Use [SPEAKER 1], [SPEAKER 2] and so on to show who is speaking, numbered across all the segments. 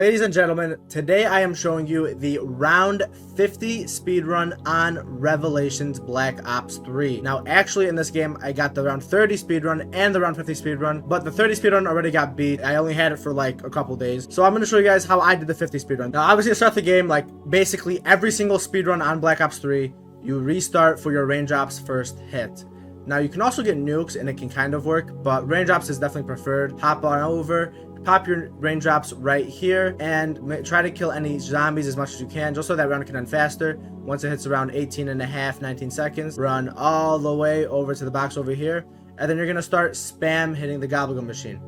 [SPEAKER 1] Ladies and gentlemen, today I am showing you the round 50 speedrun on Revelations Black Ops 3. Now, actually in this game, I got the round 30 speedrun and the round 50 speedrun, but the 30 speedrun already got beat. I only had it for like a couple days. So I'm going to show you guys how I did the 50 speedrun. Now, obviously to start the game, like basically every single speedrun on Black Ops 3, you restart for your raindrops first hit. Now, you can also get nukes and it can kind of work, but raindrops is definitely preferred. Hop on over, pop your raindrops right here, and try to kill any zombies as much as you can, just so that round can end faster. Once it hits around 18 and a half, 19 seconds, run all the way over to the box over here, and then you're going to start spam hitting the gobblegum machine.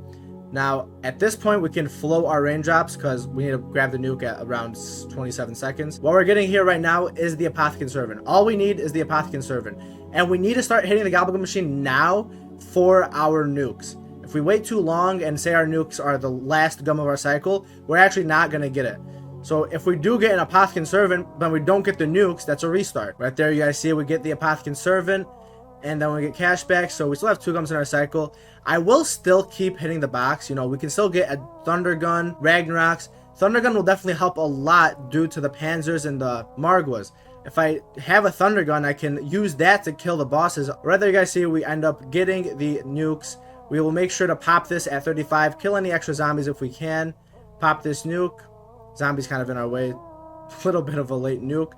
[SPEAKER 1] Now, at this point, we can flow our raindrops because we need to grab the nuke at around 27 seconds. What we're getting here right now is the Apothecary Servant. All we need is the Apothecary Servant, and we need to start hitting the gobblegum machine now for our nukes. If we wait too long and say our nukes are the last gum of our cycle, we're actually not going to get it. So if we do get an Apothecary Servant, but we don't get the nukes, that's a restart. Right there, you guys see we get the Apothecary Servant, and then we get cash back, so we still have 2 gums in our cycle. I will still keep hitting the box. You know, we can still get a Thunder Gun, Ragnaroks. Thunder Gun will definitely help a lot due to the Panzers and the Margwas. If I have a Thunder Gun, I can use that to kill the bosses. Right there, you guys see we end up getting the nukes. We will make sure to pop this at 35, kill any extra zombies if we can. Pop this nuke. Zombies kind of in our way. A little bit of a late nuke.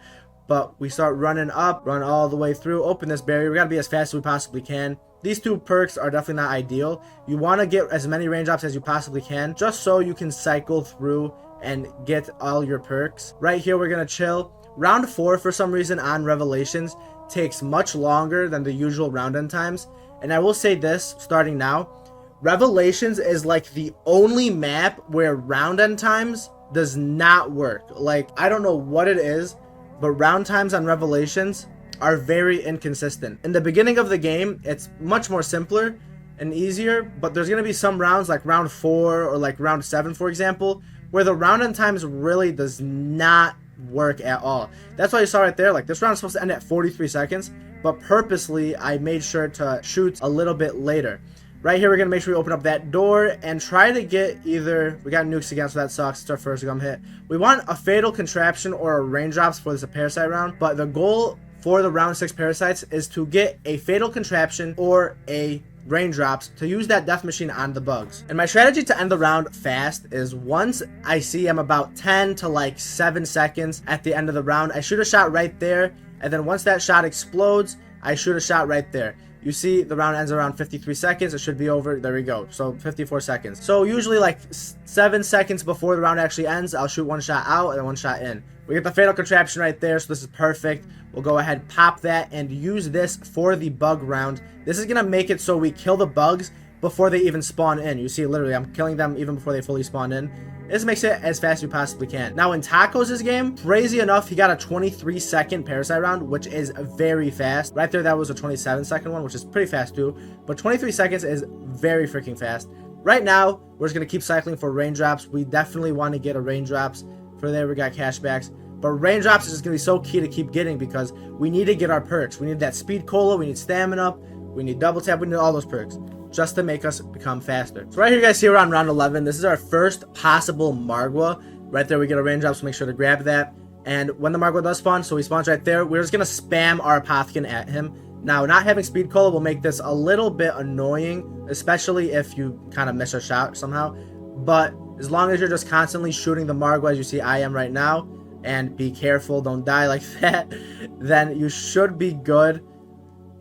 [SPEAKER 1] But we start running up, run all the way through, open this barrier. We gotta be as fast as we possibly can. These 2 perks are definitely not ideal. You want to get as many raindrops as you possibly can, just so you can cycle through and get all your perks. Right here, we're gonna chill. Round 4, for some reason, on Revelations, takes much longer than the usual round end times. And I will say this, starting now, Revelations is like the only map where round end times does not work. Like, I don't know what it is, but round times on Revelations are very inconsistent. In the beginning of the game, it's much more simpler and easier, but there's going to be some rounds like round 4 or like round 7, for example, where the round end times really does not work at all. That's why you saw right there, like this round is supposed to end at 43 seconds, but purposely I made sure to shoot a little bit later. Right here, we're going to make sure we open up that door and try to get either... We got nukes again, so that sucks. It's our first gum hit. We want a Fatal Contraption or a Raindrops for this Parasite round, but the goal for the round 6 Parasites is to get a Fatal Contraption or a Raindrops to use that death machine on the bugs. And my strategy to end the round fast is once I see I'm about 10 to like 7 seconds at the end of the round, I shoot a shot right there, and then once that shot explodes, I shoot a shot right there. You see the round ends around 53 seconds. It should be over. There we go. So 54 seconds. So usually like 7 seconds before the round actually ends, I'll shoot 1 shot out and then 1 shot in. We get the Fatal Contraption right there, so this is perfect. We'll go ahead, pop that, and use this for the bug round. This is going to make it so we kill the bugs before they even spawn in. You see, literally, I'm killing them even before they fully spawn in. This makes it as fast as you possibly can. Now, in Taco's game, crazy enough, he got a 23-second Parasite round, which is very fast. Right there, that was a 27-second one, which is pretty fast too. But 23 seconds is very freaking fast. Right now, we're just going to keep cycling for raindrops. We definitely want to get a raindrops. For there, we got cashbacks. But raindrops is just going to be so key to keep getting because we need to get our perks. We need that speed cola, we need stamina, we need double tap, we need all those perks just to make us become faster. So right here, you guys see we're on round 11. This is our first possible margwa. Right there, we get a raindrops, so make sure to grab that. And when the margwa does spawn, so he spawns right there, we're just going to spam our Apothecary at him. Now, not having speed cola will make this a little bit annoying, especially if you kind of miss a shot somehow. But as long as you're just constantly shooting the margwa, as you see I am right now, and be careful, don't die like that, then you should be good.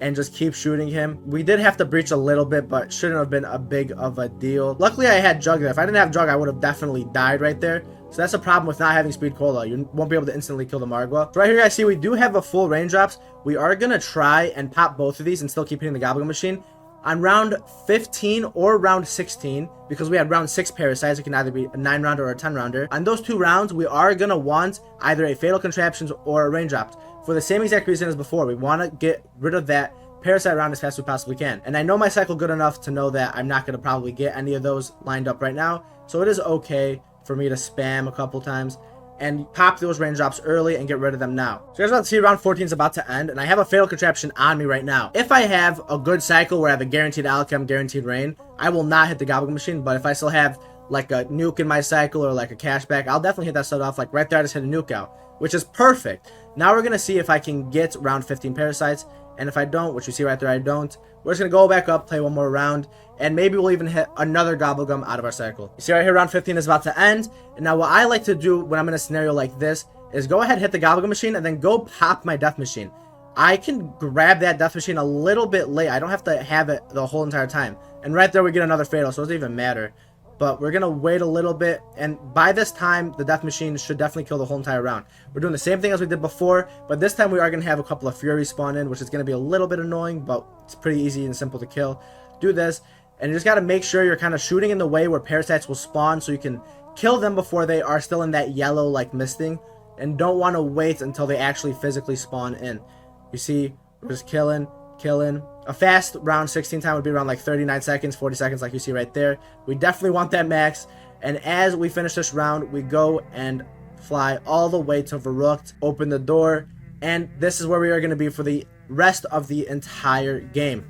[SPEAKER 1] And just keep shooting him. We did have to breach a little bit, but shouldn't have been a big of a deal. Luckily, I had Jug there. If I didn't have Jug, I would have definitely died right there. So that's a problem with not having Speed Cola. You won't be able to instantly kill the Margwa. So right here, guys, see we do have a full raindrops. We are going to try and pop both of these and still keep hitting the gobblegum machine. On round 15 or round 16, because we had round 6 Parasites, it can either be a 9-rounder or a 10-rounder. On those 2 rounds, we are going to want either a Fatal Contraptions or a Raindrops. For the same exact reason as before, we want to get rid of that Parasite round as fast as we possibly can. And I know my cycle good enough to know that I'm not going to probably get any of those lined up right now. So it is okay for me to spam a couple times and pop those raindrops early and get rid of them now. So you guys about to see round 14 is about to end, and I have a Fatal Contraption on me right now. If I have a good cycle where I have a guaranteed alchem, guaranteed rain, I will not hit the gobblegum machine, but if I still have like a nuke in my cycle or like a cashback, I'll definitely hit that stud off. Like right there, I just hit a nuke out, which is perfect. Now we're going to see if I can get round 15 parasites. And if I don't, which you see right there, I don't, we're just going to go back up, play one more round, and maybe we'll even hit another gobblegum out of our cycle. You see right here, round 15 is about to end. And now what I like to do when I'm in a scenario like this is go ahead, hit the gobblegum machine, and then go pop my death machine. I can grab that death machine a little bit late. I don't have to have it the whole entire time. And right there, we get another fatal, so it doesn't even matter. But we're going to wait a little bit, and by this time, the death machine should definitely kill the whole entire round. We're doing the same thing as we did before, but this time we are going to have a couple of Furies spawn in, which is going to be a little bit annoying, but it's pretty easy and simple to kill. Do this, and you just got to make sure you're kind of shooting in the way where parasites will spawn so you can kill them before they are still in that yellow, like, misting, and don't want to wait until they actually physically spawn in. You see, we're just killing. A fast round 16 time would be around like 39 seconds, 40 seconds like you see right there. We definitely want that max. And as we finish this round, we go and fly all the way to Verrucht, open the door, and this is where we are going to be for the rest of the entire game.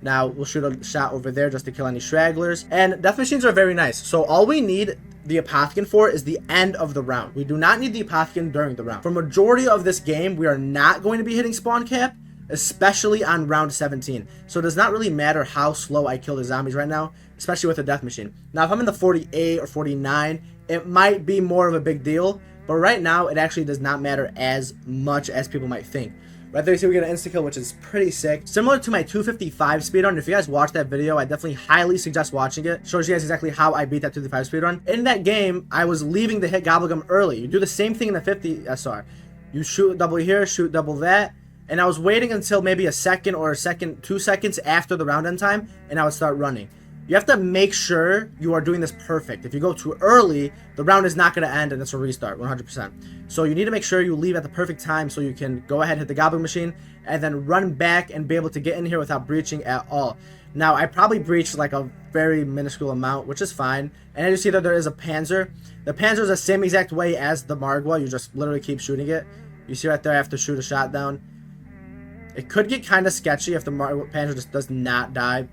[SPEAKER 1] Now, we'll shoot a shot over there just to kill any stragglers. And death machines are very nice. So all we need the Apothecon for is the end of the round. We do not need the Apothecon during the round. For majority of this game, we are not going to be hitting spawn cap, especially on round 17. So it does not really matter how slow I kill the zombies right now, especially with the death machine. Now, if I'm in the 48 or 49, it might be more of a big deal, but right now, it actually does not matter as much as people might think. Right there, you see we get an insta-kill, which is pretty sick. Similar to my 255 speedrun. If you guys watched that video, I definitely highly suggest watching it. Shows you guys exactly how I beat that 255 speedrun. In that game, I was leaving the hit gobblegum early. You do the same thing in the 50 SR. You shoot double here, shoot double that. And I was waiting until maybe a second or 2 seconds after the round end time, and I would start running. You have to make sure you are doing this perfect. If you go too early, the round is not going to end and it's a restart, 100%. So you need to make sure you leave at the perfect time so you can go ahead, hit the gobbling machine, and then run back and be able to get in here without breaching at all. Now, I probably breached like a very minuscule amount, which is fine. And as you see that there is a Panzer. The Panzer is the same exact way as the margwa. You just literally keep shooting it. You see right there, I have to shoot a shot down. It could get kind of sketchy if the Panzer just does not die.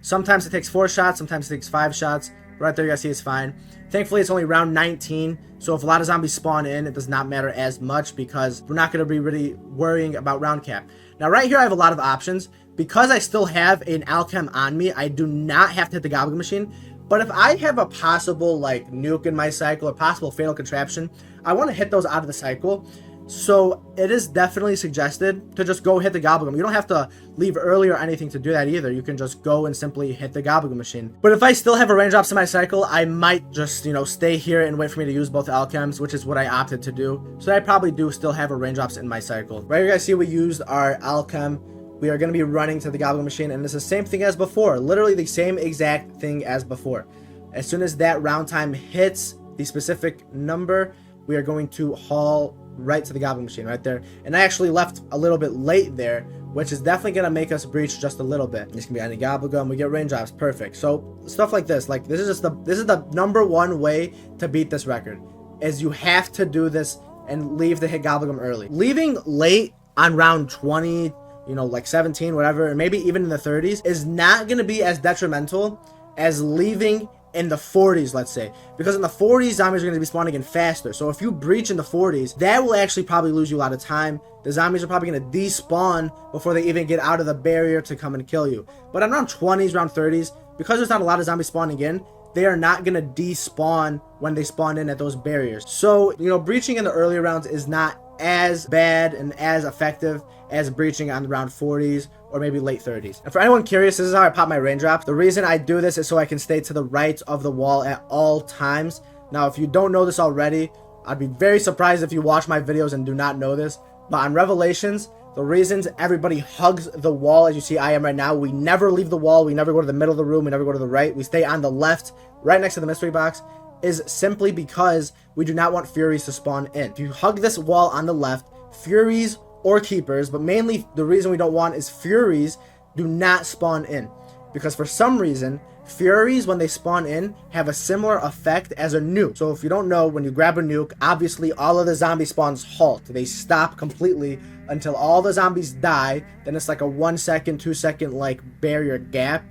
[SPEAKER 1] Sometimes it takes 4 shots, sometimes it takes 5 shots. Right there, you guys see it's fine. Thankfully, it's only round 19, so if a lot of zombies spawn in, it does not matter as much because we're not going to be really worrying about round cap. Now, right here, I have a lot of options. Because I still have an alchem on me, I do not have to hit the gobbling machine. But if I have a possible, like, nuke in my cycle or possible fatal contraption, I want to hit those out of the cycle. So it is definitely suggested to just go hit the gobblegum. You don't have to leave early or anything to do that either. You can just go and simply hit the gobblegum machine. But if I still have a range drops in my cycle, I might just, stay here and wait for me to use both alchems, which is what I opted to do. So I probably do still have a range drops in my cycle. Right here, you guys see we used our alchem. We are going to be running to the gobblegum machine, and it's the same thing as before. Literally the same exact thing as before. As soon as that round time hits the specific number, we are going to haul right to the gobbling machine right there. And I actually left a little bit late there, which is definitely going to make us breach just a little bit. This can be any gobblegum. We get range drops. Perfect. So stuff like this, this is the #1 way to beat this record, is you have to do this and leave the hit gobblegum early. Leaving late on round 20, like 17, whatever, and maybe even in the 30s is not going to be as detrimental as leaving in the 40s, let's say, because in the 40s, zombies are going to be spawning in faster. So if you breach in the 40s, that will actually probably lose you a lot of time. The zombies are probably going to despawn before they even get out of the barrier to come and kill you. But on round 20s, round 30s, because there's not a lot of zombies spawning in, they are not going to despawn when they spawn in at those barriers. So, breaching in the earlier rounds is not as bad and as effective as breaching on the round 40s or maybe late 30s. And for anyone curious, this is how I pop my raindrops. The reason I do this is so I can stay to the right of the wall at all times. Now, if you don't know this already, I'd be very surprised if you watch my videos and do not know this. But on Revelations, the reasons everybody hugs the wall, as you see I am right now, we never leave the wall, we never go to the middle of the room, we never go to the right, we stay on the left, right next to the mystery box, is simply because we do not want Furies to spawn in. If you hug this wall on the left, Furies or Keepers, but mainly the reason we don't want is Furies do not spawn in. Because for some reason, Furies, when they spawn in, have a similar effect as a nuke. So if you don't know, when you grab a nuke, obviously all of the zombie spawns halt. They stop completely until all the zombies die. Then it's like a 1 second, 2 second like barrier gap.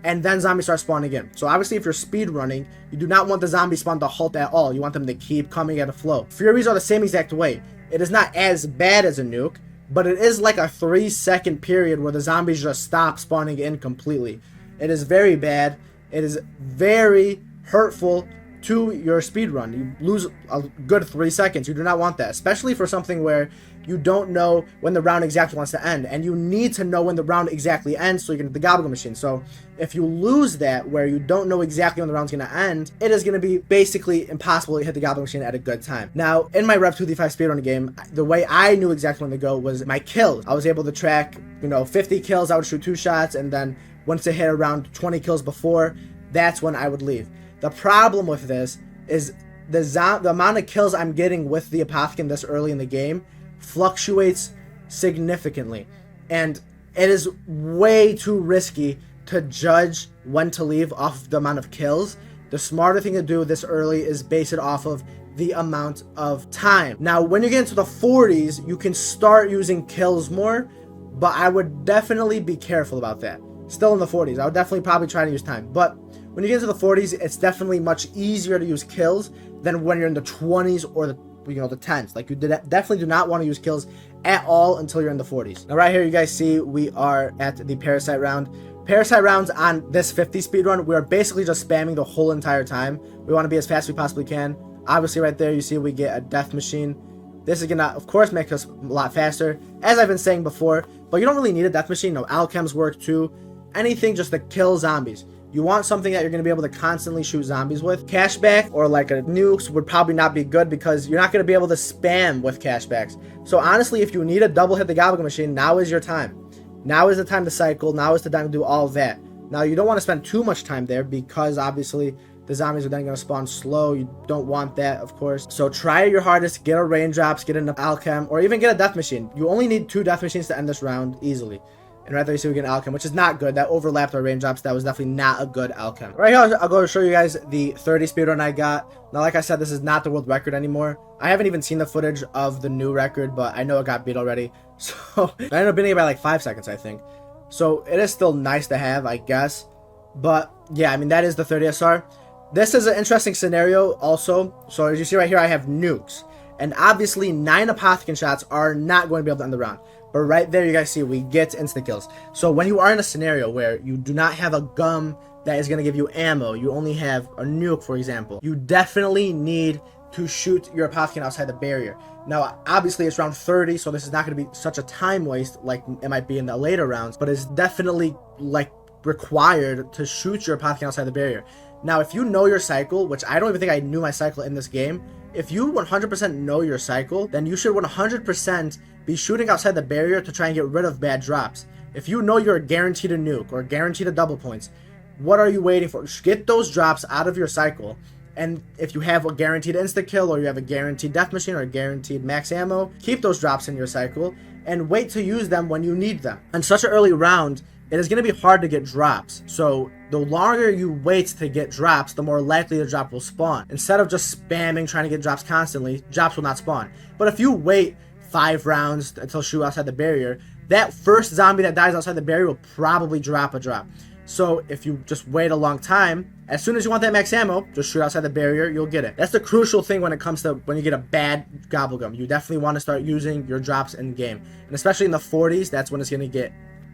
[SPEAKER 1] and then zombies start spawning again. So obviously if you're speed running, you do not want the zombie spawn to halt at all. You want them to keep coming at a flow. Furies are the same exact way. It is not as bad as a nuke, but it is like a 3-second period where the zombies just stop spawning in completely. It is very bad. It is very hurtful to your speed run. You lose a good 3 seconds. You do not want that, especially for something where you don't know when the round exactly wants to end, and you need to know when the round exactly ends so you can hit the gobble machine. So if you lose that, where you don't know exactly when the round's going to end, it is going to be basically impossible to hit the gobble machine at a good time. Now, in my Rev 235 speedrun game, the way I knew exactly when to go was my kills. I was able to track, 50 kills, I would shoot 2 shots, and then once it hit around 20 kills before, that's when I would leave. The problem with this is the amount of kills I'm getting with the Apothecon this early in the game fluctuates significantly, and it is way too risky to judge when to leave off the amount of kills. The smarter thing to do this early is base it off of the amount of time. Now, when you get into the 40s, you can start using kills more, but I would definitely be careful about that. Still in the 40s, I would definitely probably try to use time, but when you get into the 40s, it's definitely much easier to use kills than when you're in the 20s or the 10s. Like, you definitely do not want to use kills at all until you're in the 40s. Now right here you guys see we are at the parasite round. Parasite rounds on this 50 speedrun, we are basically just spamming the whole entire time. We want to be as fast as we possibly can. Obviously right there you see we get a death machine. This is gonna of course make us a lot faster, as I've been saying before, but you don't really need a death machine. No, alchems work too. Anything just to kill zombies. You want something that you're going to be able to constantly shoot zombies with. Cashback or like a nukes would probably not be good because you're not going to be able to spam with cashbacks. So honestly, if you need a double hit the gobble machine, now is your time. Now is the time to cycle. Now is the time to do all of that. Now you don't want to spend too much time there because obviously the zombies are then going to spawn slow. You don't want that, of course. So try your hardest, get a raindrops, get an alchem, or even get a death machine. You only need 2 death machines to end this round easily. And right there you see we get an alchem, which is not good. That overlapped our raindrops. That was definitely not a good alchem. Right here, I'll go show you guys the 30 speedrun I got. Now, like I said, this is not the world record anymore. I haven't even seen the footage of the new record, but I know it got beat already. So I ended up beating it by like 5 seconds, I think. So it is still nice to have, I guess. But yeah, I mean, that is the 30 SR. This is an interesting scenario also. So as you see right here, I have nukes. And obviously 9 Apothecon shots are not going to be able to end the round. But right there, you guys see we get instant kills. So when you are in a scenario where you do not have a gum that is going to give you ammo, you only have a nuke, for example, you definitely need to shoot your Apothecon outside the barrier. Now, obviously, it's round 30, so this is not going to be such a time waste like it might be in the later rounds, but it's definitely like required to shoot your Apothecon outside the barrier. Now, if you know your cycle, which I don't even think I knew my cycle in this game, if you 100% know your cycle, then you should 100% be shooting outside the barrier to try and get rid of bad drops. If you know you're guaranteed a nuke or guaranteed a double points, what are you waiting for? Get those drops out of your cycle. And if you have a guaranteed insta-kill or you have a guaranteed death machine or a guaranteed max ammo, keep those drops in your cycle and wait to use them when you need them. On such an early round, it is going to be hard to get drops. So the longer you wait to get drops, the more likely the drop will spawn. Instead of just spamming trying to get drops constantly, drops will not spawn. But if you wait 5 rounds until shoot outside the barrier, that first zombie that dies outside the barrier will probably drop a drop. So if you just wait a long time, as soon as you want that max ammo, just shoot outside the barrier, you'll get it. That's the crucial thing when it comes to when you get a bad gobblegum. You definitely want to start using your drops in the game. And especially in the 40s, that's when it's going to get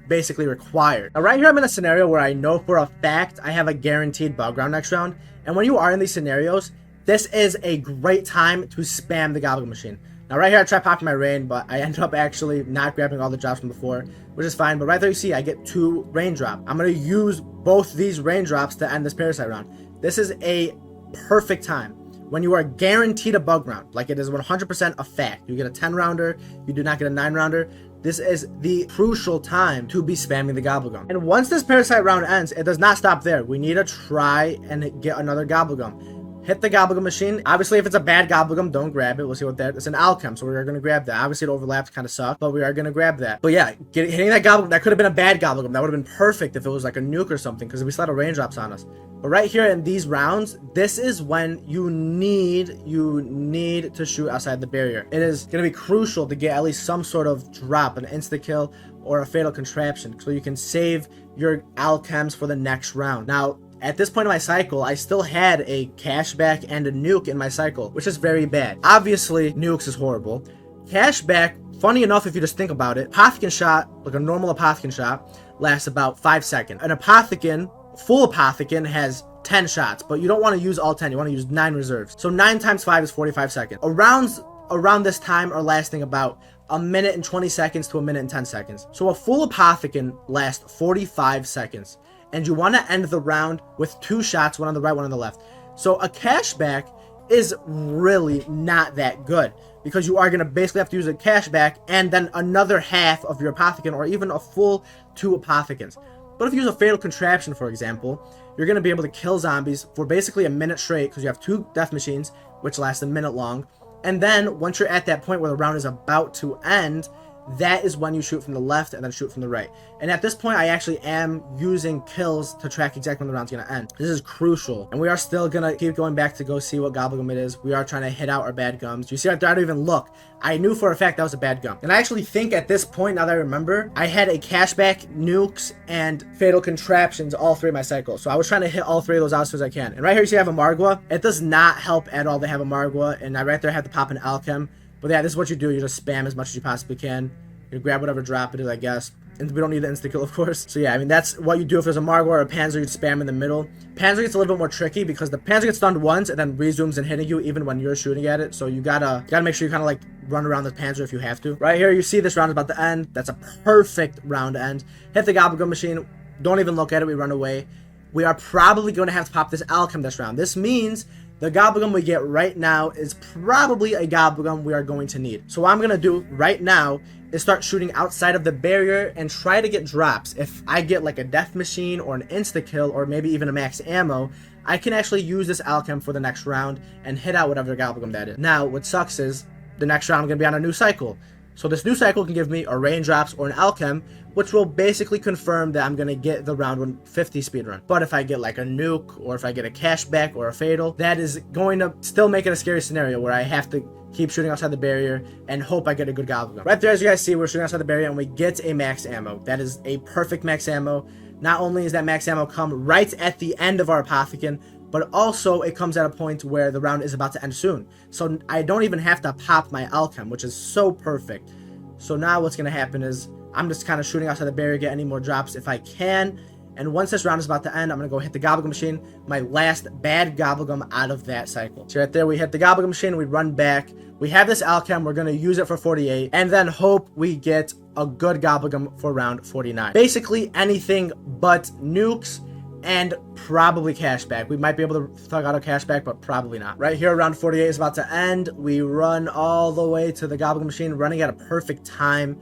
[SPEAKER 1] basically required. Now right here I'm in a scenario where I know for a fact I have a guaranteed bug round next round. And when you are in these scenarios, this is a great time to spam the gobble machine. Now right here I tried popping my rain, but I ended up actually not grabbing all the drops from before, which is fine. But right there you see I get 2 raindrop. I'm going to use both these raindrops to end this parasite round. This is a perfect time when you are guaranteed a bug round. Like, it is 100% a fact. You get a 10 rounder, you do not get a 9 rounder. This is the crucial time to be spamming the gobblegum. And once this parasite round ends, it does not stop there. We need to try and get another gobblegum. hit the gobblegum machine. Obviously, if it's a bad gobblegum, don't grab it. We'll see what that is. An alchem, so we're going to grab that. Obviously, it overlaps, kind of sucks, but we are going to grab that. But yeah, hitting that gobblegum, that could have been a bad gobblegum. That would have been perfect if it was like a nuke or something, because we still had a raindrops on us. But right here in these rounds, this is when you need to shoot outside the barrier. It is going to be crucial to get at least some sort of drop, an insta-kill, or a fatal contraption, so you can save your alchems for the next round. Now, at this point in my cycle, I still had a cashback and a nuke in my cycle, which is very bad. Obviously, nukes is horrible. Cashback, funny enough, if you just think about it, apothecant shot, like a normal apothecant shot, lasts about 5 seconds. An apothecant, full apothecant, has 10 shots, but you don't want to use all 10. You want to use 9 reserves. So 9 times 5 is 45 seconds. Rounds around this time are lasting about a minute and 20 seconds to a minute and 10 seconds. So a full apothecant lasts 45 seconds. And you want to end the round with 2 shots, one on the right, one on the left. So a cashback is really not that good, because you are going to basically have to use a cashback and then another half of your apothecant, or even a full 2 apothecants. But if you use a fatal contraption, for example, you're going to be able to kill zombies for basically a minute straight, because you have 2 death machines, which last a minute long. And then once you're at that point where the round is about to end, that is when you shoot from the left and then shoot from the right. And at this point, I actually am using kills to track exactly when the round's going to end. This is crucial. And we are still going to keep going back to go see what gobblegum it is. We are trying to hit out our bad gums. You see, I don't even look. I knew for a fact that was a bad gum. And I actually think at this point, now that I remember, I had a cashback, nukes, and fatal contraptions all 3 of my cycles. So I was trying to hit all 3 of those out as soon as I can. And right here, you see I have a margwa. It does not help at all to have a margwa. And I right there have to pop an alchem. But yeah, this is what you do. You just spam as much as you possibly can. You grab whatever drop it is, I guess. And we don't need the insta-kill, of course. So yeah, I mean, that's what you do if there's a margwa or a Panzer. You'd spam in the middle. Panzer gets a little bit more tricky because the Panzer gets stunned once and then resumes and hitting you even when you're shooting at it. So you gotta make sure you kind of like run around the Panzer if you have to. Right here, you see this round is about to end. That's a perfect round to end. Hit the gobblegum machine. Don't even look at it. We run away. We are probably going to have to pop this alchem this round. This means the gobblegum we get right now is probably a gobblegum we are going to need. So what I'm going to do right now is start shooting outside of the barrier and try to get drops. If I get like a death machine or an insta-kill or maybe even a max ammo, I can actually use this alchem for the next round and hit out whatever gobblegum that is. Now, what sucks is the next round I'm going to be on a new cycle. So this new cycle can give me a raindrops or an alchem, which will basically confirm that I'm going to get the round 150 speedrun. But if I get like a nuke, or if I get a cashback or a fatal, that is going to still make it a scary scenario where I have to keep shooting outside the barrier and hope I get a good gobblegum. Right there, as you guys see, we're shooting outside the barrier and we get a max ammo. That is a perfect max ammo. Not only is that max ammo come right at the end of our apothecant, but also it comes at a point where the round is about to end soon. So I don't even have to pop my alchem, which is so perfect. So now what's going to happen is I'm just kind of shooting outside the barrier, get any more drops if I can. And once this round is about to end, I'm going to go hit the gobblegum machine, my last bad gobblegum out of that cycle. So right there, we hit the gobblegum machine, we run back. We have this alchem, we're going to use it for 48, and then hope we get a good gobblegum for round 49. Basically anything but nukes and probably cashback. We might be able to thug out a cashback, but probably not. Right here, round 48 is about to end. We run all the way to the gobblegum machine, running at a perfect time.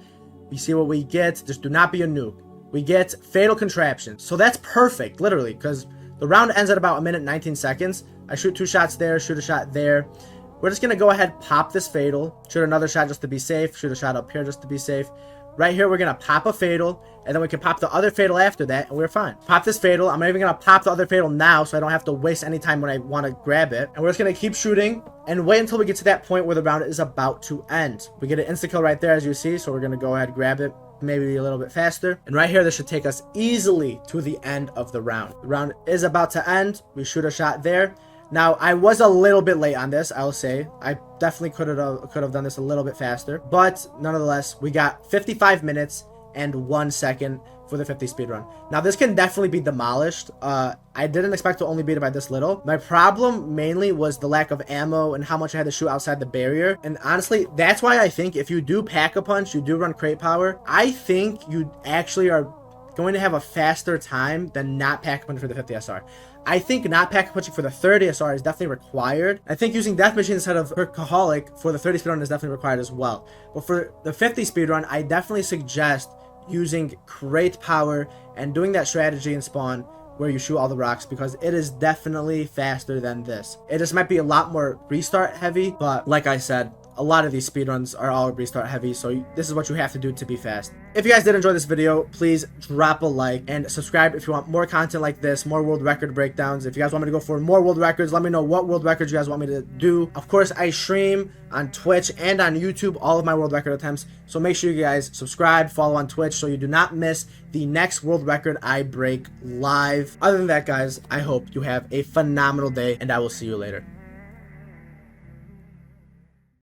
[SPEAKER 1] You see what we get. Just do not be a nuke. We get fatal contraption. So that's perfect, literally, because the round ends at about a minute and 19 seconds. I shoot 2 shots there, shoot a shot there. We're just going to go ahead, pop this fatal, shoot another shot just to be safe, shoot a shot up here just to be safe. Right here, we're going to pop a fatal, and then we can pop the other fatal after that, and we're fine. Pop this fatal. I'm not even going to pop the other fatal now, so I don't have to waste any time when I want to grab it. And we're just going to keep shooting and wait until we get to that point where the round is about to end. We get an insta-kill right there, as you see, so we're going to go ahead and grab it, maybe a little bit faster. And right here, this should take us easily to the end of the round. The round is about to end. We shoot a shot there. Now, I was a little bit late on this, I'll say. I definitely could have done this a little bit faster. But nonetheless, we got 55 minutes and 1 second for the 50 speedrun. Now, this can definitely be demolished. I didn't expect to only beat it by this little. My problem mainly was the lack of ammo and how much I had to shoot outside the barrier. And honestly, that's why I think if you do Pack-a-Punch, you do run crate power, I think you actually are going to have a faster time than not Pack-a-Punch for the 50 SR. I think not Pack-a-Punching for the 30 SR is definitely required. I think using Death Machine instead of Workaholic for the 30 speedrun is definitely required as well. But for the 50 speedrun, I definitely suggest using crate power and doing that strategy in spawn where you shoot all the rocks, because it is definitely faster than this. It just might be a lot more restart heavy, but like I said, a lot of these speedruns are all restart heavy, so this is what you have to do to be fast. If you guys did enjoy this video, please drop a like and subscribe if you want more content like this, more world record breakdowns. If you guys want me to go for more world records, let me know what world records you guys want me to do. Of course, I stream on Twitch and on YouTube all of my world record attempts, so make sure you guys subscribe, follow on Twitch so you do not miss the next world record I break live. Other than that, guys, I hope you have a phenomenal day, and I will see you later.